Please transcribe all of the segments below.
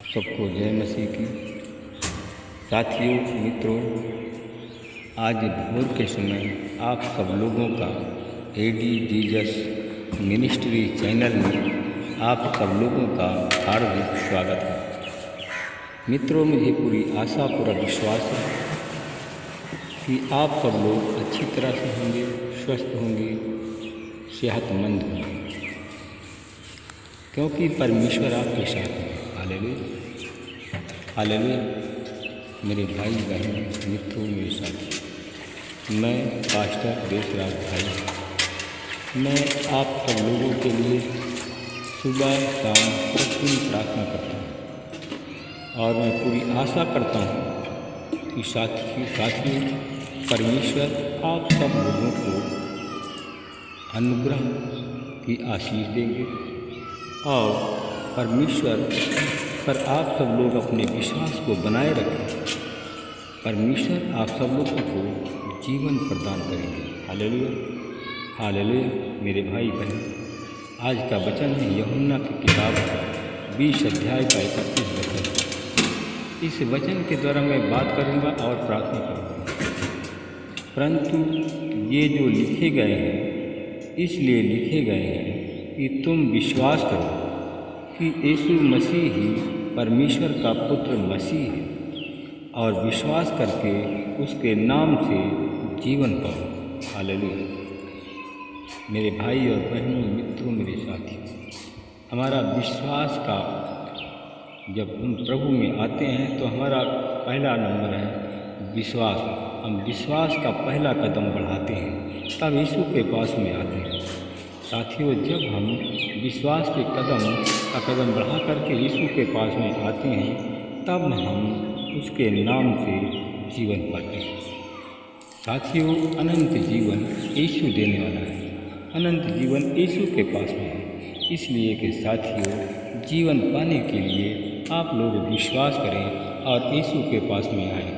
सबको जय मसीह की। साथियों, मित्रों, आज भोर के समय आप सब लोगों का एडी जीसस मिनिस्ट्री चैनल में आप सब लोगों का हार्दिक स्वागत है। मित्रों, मुझे पूरी आशा पूरा विश्वास है कि आप सब लोग अच्छी तरह से होंगे, स्वस्थ होंगे, सेहतमंद होंगे, क्योंकि परमेश्वर आपके साथ है। Hallelujah, hallelujah. मेरे भाई बहन मित्रों, मेरे साथ मैं पास्टर देशराज भाई, मैं आप सब लोगों के लिए सुबह शाम प्रतिदिन प्रार्थना करता हूँ और मैं पूरी आशा करता हूँ कि साथियों परमेश्वर आप सब लोगों को अनुग्रह की आशीष देंगे और परमेश्वर पर आप सब लोग अपने विश्वास को बनाए रखें। परमेश्वर आप सब लोगों को जीवन प्रदान करेंगे। Hallelujah, hallelujah. मेरे भाई बहन, आज का वचन है यूहन्ना की किताब 20 अध्याय का 31 वचन। इस वचन के द्वारा मैं बात करूँगा और प्रार्थना करूँगा, परंतु ये जो लिखे गए हैं इसलिए लिखे गए हैं कि तुम विश्वास करो कि यीशु मसीह ही परमेश्वर का पुत्र मसीह है और विश्वास करके उसके नाम से जीवन पाओ। हालेलुया। मेरे भाई और बहनों, मित्रों, मेरे साथियों, हमारा विश्वास का जब हम प्रभु में आते हैं तो हमारा पहला नंबर है विश्वास। हम विश्वास का पहला कदम बढ़ाते हैं, तब यीशु के पास में आते हैं। साथियों, जब हम विश्वास के कदम बढ़ा करके यीशु के पास में आते हैं, तब हम उसके नाम से जीवन पाते हैं। साथियों, अनंत जीवन यीशु देने वाला है। अनंत जीवन यीशु के पास में है। इसलिए कि साथियों, जीवन पाने के लिए आप लोग विश्वास करें और यीशु के पास में आएँ।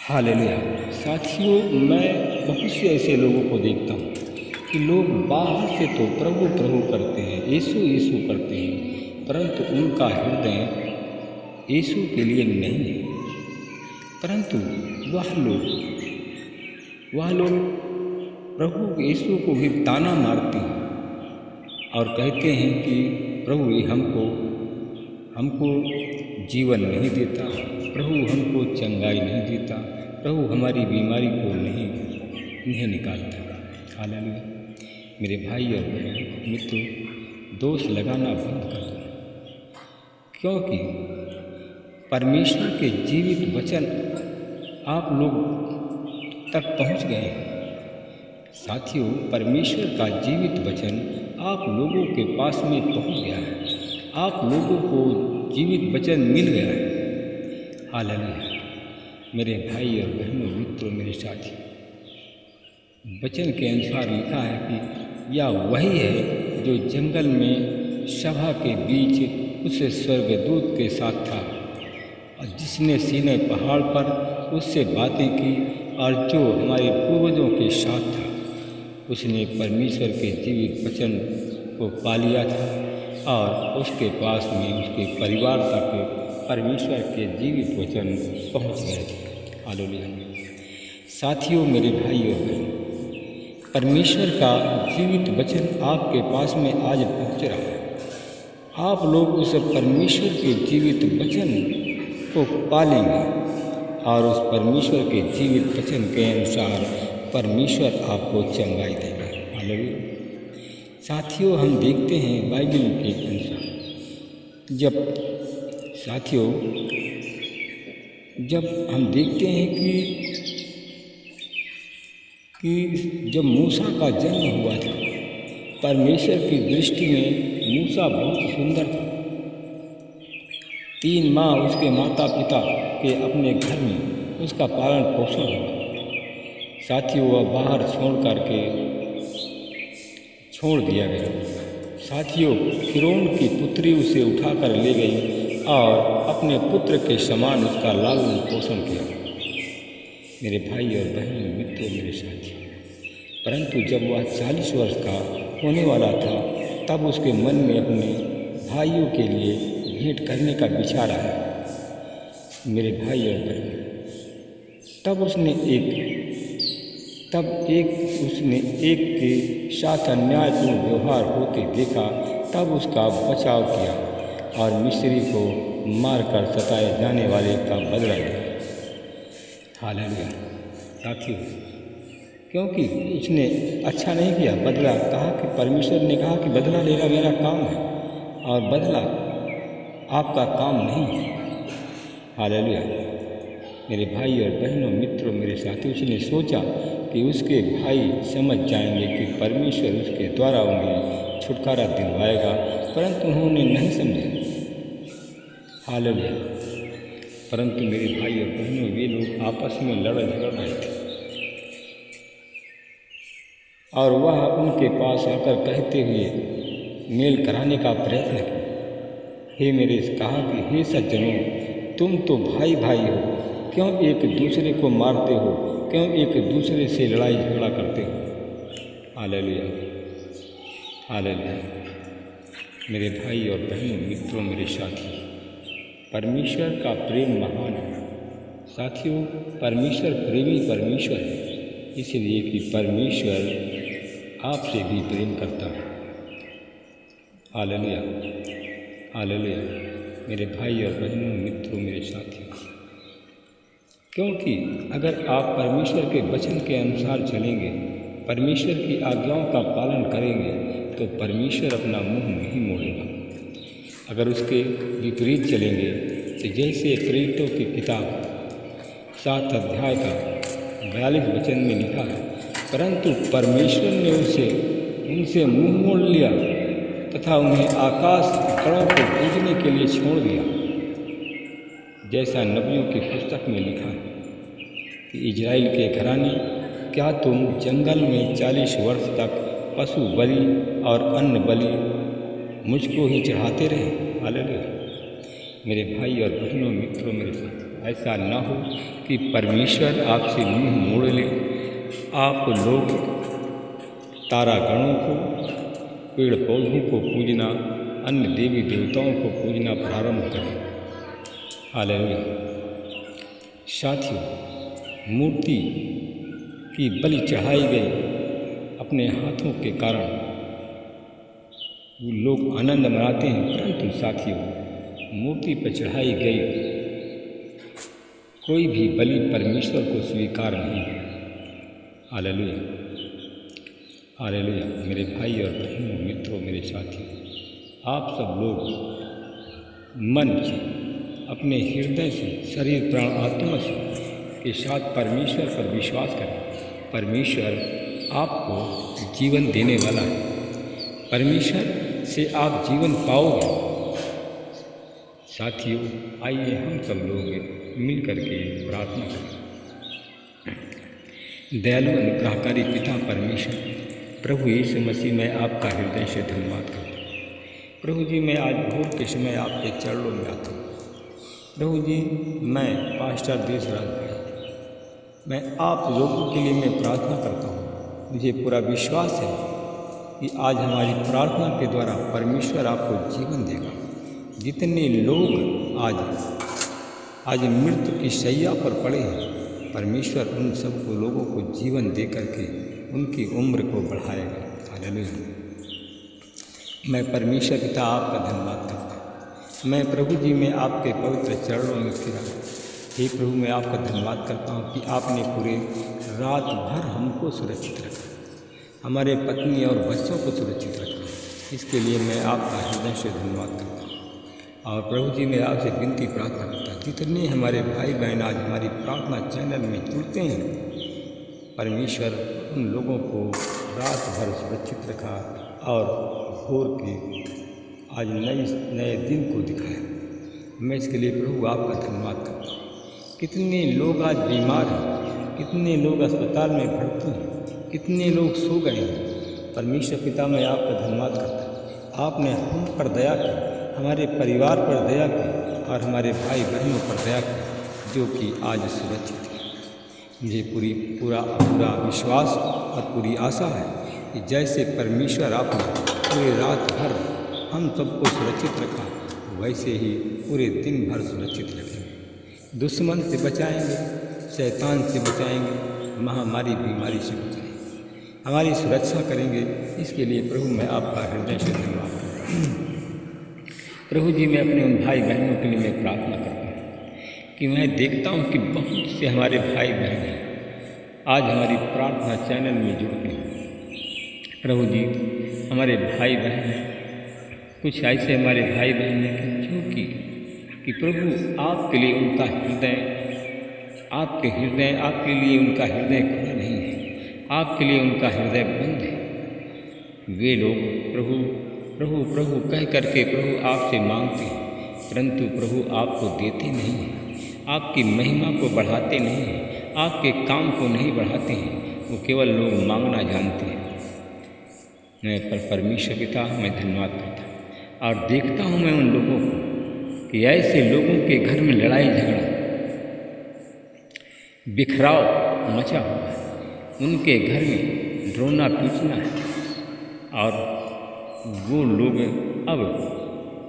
हालेलुया। साथियों, मैं बहुत से ऐसे लोगों को देखता हूँ कि लोग बाहर से तो प्रभु प्रभु करते हैं, यीशु यीशु करते हैं, परंतु उनका हृदय यीशु के लिए नहीं है। परंतु वह लोग प्रभु यीशु को भी ताना मारते हैं और कहते हैं कि प्रभु ये हमको जीवन नहीं देता, प्रभु हमको चंगाई नहीं देता, प्रभु हमारी बीमारी को नहीं निकालता। हालेलुया। मेरे भाई और बहन मित्रों, दोष लगाना बंद कर दो, क्योंकि परमेश्वर के जीवित वचन आप लोग तक पहुंच गए हैं। साथियों, परमेश्वर का जीवित वचन आप लोगों के पास में पहुंच गया है। आप लोगों को जीवित वचन मिल गया है। हालेलुया। मेरे भाई और बहनों, मित्रों, मेरे साथियों, वचन के अनुसार लिखा है कि यह वही है जो जंगल में सभा के बीच उस स्वर्गदूत के साथ था और जिसने सीनै पहाड़ पर उससे बातें की और जो हमारे पूर्वजों के साथ था। उसने परमेश्वर के जीवित वचन को पा लिया था और उसके पास में उसके परिवार तक परमेश्वर के जीवित वचन पहुँच गए थे। हालेलुया। साथियों, मेरे भाई और बहन, परमेश्वर का जीवित वचन आपके पास में आज पहुंच रहा है। आप लोग उस परमेश्वर के जीवित वचन को पालेंगे और उस परमेश्वर के जीवित वचन के अनुसार परमेश्वर आपको चंगाई देगा। हालेलुया। साथियों, हम देखते हैं बाइबल के अनुसार जब हम देखते हैं कि जब मूसा का जन्म हुआ था, परमेश्वर की दृष्टि में मूसा बहुत सुंदर था। 3 माह उसके माता पिता के अपने घर में उसका पालन पोषण हुआ। साथियों, वह बाहर छोड़ दिया गया। साथियों, फिरौन की पुत्री उसे उठाकर ले गई और अपने पुत्र के समान उसका लालन पोषण किया। मेरे भाई और बहनों, मित्रों, मेरे साथियों, परंतु जब वह 40 वर्ष का होने वाला था, तब उसके मन में अपने भाइयों के लिए भेंट करने का विचार आया। मेरे भाई और बहन, तब उसने एक के साथ अन्यायपूर्ण व्यवहार होते देखा, तब उसका बचाव किया और मिस्री को मारकर सताए जाने वाले का बदला लिया। हालेलुया। साथियों, क्योंकि उसने अच्छा नहीं किया, बदला कहा कि परमेश्वर ने कहा कि बदला लेना मेरा काम है और बदला आपका काम नहीं है। हालेलुया। मेरे भाई और बहनों, मित्रों, मेरे साथी, उसने सोचा कि उसके भाई समझ जाएंगे कि परमेश्वर उसके द्वारा उन्हें छुटकारा दिलवाएगा, परंतु उन्होंने नहीं समझा। हालेलुया। परंतु मेरे भाई और बहनों, वे लोग आपस में लड़ झगड़ रहे थे और वह उनके पास आकर कहते हुए मेल कराने का प्रयत्न किया। कहा कि हे सज्जनों, तुम तो भाई भाई हो, क्यों एक दूसरे को मारते हो, क्यों एक दूसरे से लड़ाई झगड़ा करते हो। हालेलुया। हालेलुया। मेरे भाई और बहनों, मित्रों, मेरे साथी, परमेश्वर का प्रेम महान है। साथियों, परमेश्वर प्रेमी परमेश्वर है, इसलिए कि परमेश्वर आपसे भी प्रेम करता है। हालेलुया। हालेलुया। मेरे भाई और बहनों, मित्रों, मेरे साथियों, क्योंकि अगर आप परमेश्वर के वचन के अनुसार चलेंगे, परमेश्वर की आज्ञाओं का पालन करेंगे, तो परमेश्वर अपना मुंह नहीं मोड़ेगा। अगर उसके विपरीत चलेंगे, तो जैसे प्रेरितों की किताब 7 अध्याय का 42 वचन में लिखा है, परंतु परमेश्वर ने उनसे मुंह मोड़ लिया तथा उन्हें आकाश गणों को पूजने के लिए छोड़ दिया। जैसा नबियों की पुस्तक में लिखा है कि इजराइल के घराने, क्या तुम जंगल में 40 वर्ष तक पशु बलि और अन्न बलि मुझको ही चढ़ाते रहे। हालेलुया। मेरे भाई और बहनों, मित्रों, मेरे साथ, ऐसा न हो कि परमेश्वर आपसे मुंह मोड़ ले। आप लोग तारागणों को, पेड़ पौधों को पूजना, अन्य देवी देवताओं को पूजना प्रारंभ करें। हालेलुया। साथियों, मूर्ति की बलि चढ़ाई गई अपने हाथों के कारण लोग आनंद मनाते हैं, परंतु साथियों, मूर्ति पर चढ़ाई गई कोई भी बलि परमेश्वर को स्वीकार नहीं है। हालेलुया। हालेलुया। मेरे भाई और बहनों, मित्रों, मेरे साथियों, आप सब लोग मन से, अपने हृदय से, शरीर, प्राण, आत्मा से के साथ परमेश्वर पर विश्वास करें। परमेश्वर आपको जीवन देने वाला है। परमेश्वर से आप जीवन पाओगे। साथियों, आइए हम सब लोग मिल करके प्रार्थना करें। दयालु अनुग्रहकारी पिता परमेश्वर, प्रभु यीशु मसीह, मैं आपका हृदय से धन्यवाद करता हूँ। प्रभु जी, मैं आज भोर के समय आपके चरणों में आता हूँ। प्रभु जी, मैं पास्टर देशराज भाई, मैं आप लोगों के लिए मैं प्रार्थना करता हूँ। मुझे पूरा विश्वास है कि आज हमारी प्रार्थना के द्वारा परमेश्वर आपको जीवन देगा। जितने लोग आज मृत्यु की शैया पर पड़े हैं, परमेश्वर उन सब को लोगों को जीवन दे करके उनकी उम्र को बढ़ाएगा। हालेलुया। मैं परमेश्वर पिता आपका धन्यवाद करता हूँ। मैं प्रभु जी में आपके पवित्र चरणों में फिरा। हे प्रभु, मैं आपका धन्यवाद करता हूँ कि आपने पूरे रात भर हमको सुरक्षित रखा, हमारे पत्नी और बच्चों को सुरक्षित रखा। इसके लिए मैं आपका हृदय से धन्यवाद करता हूँ। और प्रभु जी, मैं आपसे विनती प्रार्थना करता हूँ, जितने हमारे भाई बहन आज हमारी प्रार्थना चैनल में जुड़ते हैं, परमेश्वर उन लोगों को रात भर सुरक्षित रखा और भोर के आज नए दिन को दिखाया। मैं इसके लिए प्रभु आपका धन्यवाद करता हूँ। कितने लोग आज बीमार हैं, कितने लोग अस्पताल में भर्ती हैं, कितने लोग सो गए हैं। परमेश्वर पिता, मैं आपका धन्यवाद करता हूँ। आपने हम पर दया की, हमारे परिवार पर दया की और हमारे भाई बहनों पर दया की, जो कि आज सुरक्षित है। मुझे पूरा विश्वास और पूरी आशा है कि जैसे परमेश्वर आपने पूरी रात भर हम सबको सुरक्षित रखा, वैसे ही पूरे दिन भर सुरक्षित रखेंगे। दुश्मन से बचाएंगे, शैतान से बचाएंगे, महामारी बीमारी से बचाएंगे, हमारी सुरक्षा करेंगे। इसके लिए प्रभु मैं आपका हृदय से धन्यवाद करता हूँ। प्रभु जी, मैं अपने उन भाई बहनों के लिए मैं प्रार्थना करता हूँ कि मैं देखता हूँ कि बहुत से हमारे भाई बहन हैं आज हमारी प्रार्थना चैनल में जुड़ते हैं। प्रभु जी, हमारे भाई बहन हैं, कुछ ऐसे हमारे भाई बहन हैं कि प्रभु आपके लिए उनका हृदय, आपके लिए उनका हृदय खुला नहीं है, आपके लिए उनका हृदय बंद है। वे लोग प्रभु प्रभु प्रभु कह करके प्रभु आपसे मांगते हैं, परंतु प्रभु आपको देते नहीं हैं, आपकी महिमा को बढ़ाते नहीं हैं, आपके काम को नहीं बढ़ाते हैं। वो केवल लोग मांगना जानते हैं। मैं परमेश्वर पिता मैं धन्यवाद करता हूँ और देखता हूँ मैं उन लोगों को कि ऐसे लोगों के घर में लड़ाई झगड़ा, बिखराव मचा हुआ है, उनके घर में रोना पीटना है और वो लोग अब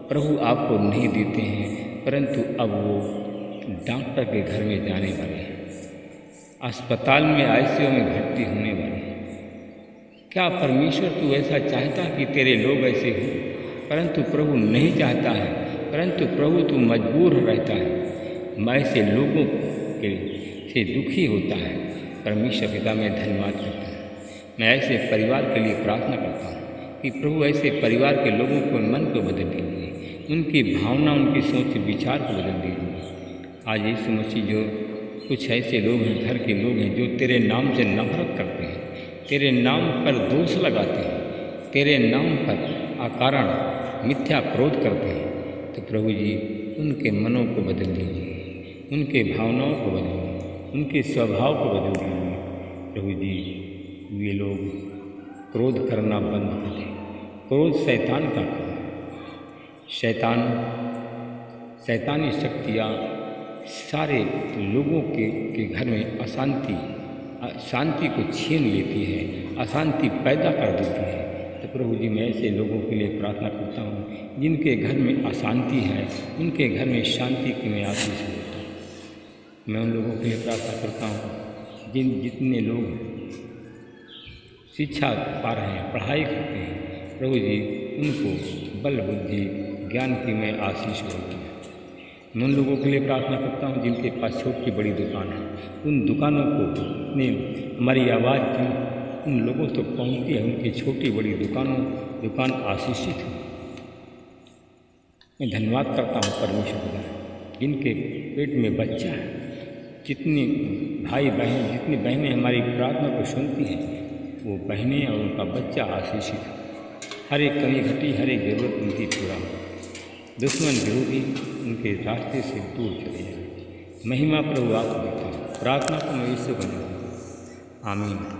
प्रभु आपको नहीं देते हैं, परंतु अब वो डॉक्टर के घर में जाने वाले हैं, अस्पताल में आईसीयू में भर्ती होने वाले हैं। क्या परमेश्वर तू ऐसा चाहता कि तेरे लोग ऐसे हों? परंतु प्रभु नहीं चाहता है, परंतु प्रभु तू मजबूर रहता है। मैं ऐसे लोगों के से दुखी होता है। परमेश्वर पिता मैं धन्यवाद करता हूँ। मैं ऐसे परिवार के लिए प्रार्थना करता हूँ कि प्रभु ऐसे परिवार के लोगों को मन को बदल दीजिए, उनकी भावना, उनकी सोच विचार को बदल दीजिए। आज यीशु मसीह, जो कुछ ऐसे लोग हैं, घर के लोग हैं, जो तेरे नाम से नफरत करते हैं, तेरे नाम पर दोष लगाते हैं, तेरे नाम पर अकारण मिथ्या क्रोध करते हैं, तो प्रभु जी उनके मनों को बदल दीजिए, उनके भावनाओं को बदलिए, उनके स्वभाव को बदल दीजिए। प्रभु जी, वे लोग क्रोध करना बंद कर दें। क्रोध शैतान का काम, शैतानी शक्तियाँ सारे लोगों के घर में शांति को छीन लेती है, अशांति पैदा कर देती है। तो प्रभु जी, मैं ऐसे लोगों के लिए प्रार्थना करता हूँ जिनके घर में अशांति है, उनके घर में शांति की मैं आशीष देता हूँ। मैं उन लोगों के लिए प्रार्थना करता हूँ जितने लोग शिक्षा पा रहे हैं, पढ़ाई करते हैं, प्रभु जी उनको बल बुद्धि ज्ञान की मैं आशीष देता हूँ। मैं उन लोगों के लिए प्रार्थना करता हूँ जिनके पास छोटी बड़ी दुकान है, उन दुकानों को अपने हमारी आवाज़ उन लोगों तक पहुँचती है, उनकी छोटी बड़ी दुकान आशीषित है। मैं धन्यवाद करता हूँ परमेश्वर का, जिनके पेट में बच्चा है, जितनी भाई बहन, जितनी बहनें हमारी प्रार्थना को सुनती हैं, वो बहनें और उनका बच्चा आशीषित है। हर एक कमी घटी, हर एक ज़रूरत उनकी पूरा हो, दुश्मन विरोधी उनके रास्ते से दूर चले जाए। महिमा प्रभु आपको देता हूँ। प्रार्थना को मैं इससे बना। आमीन।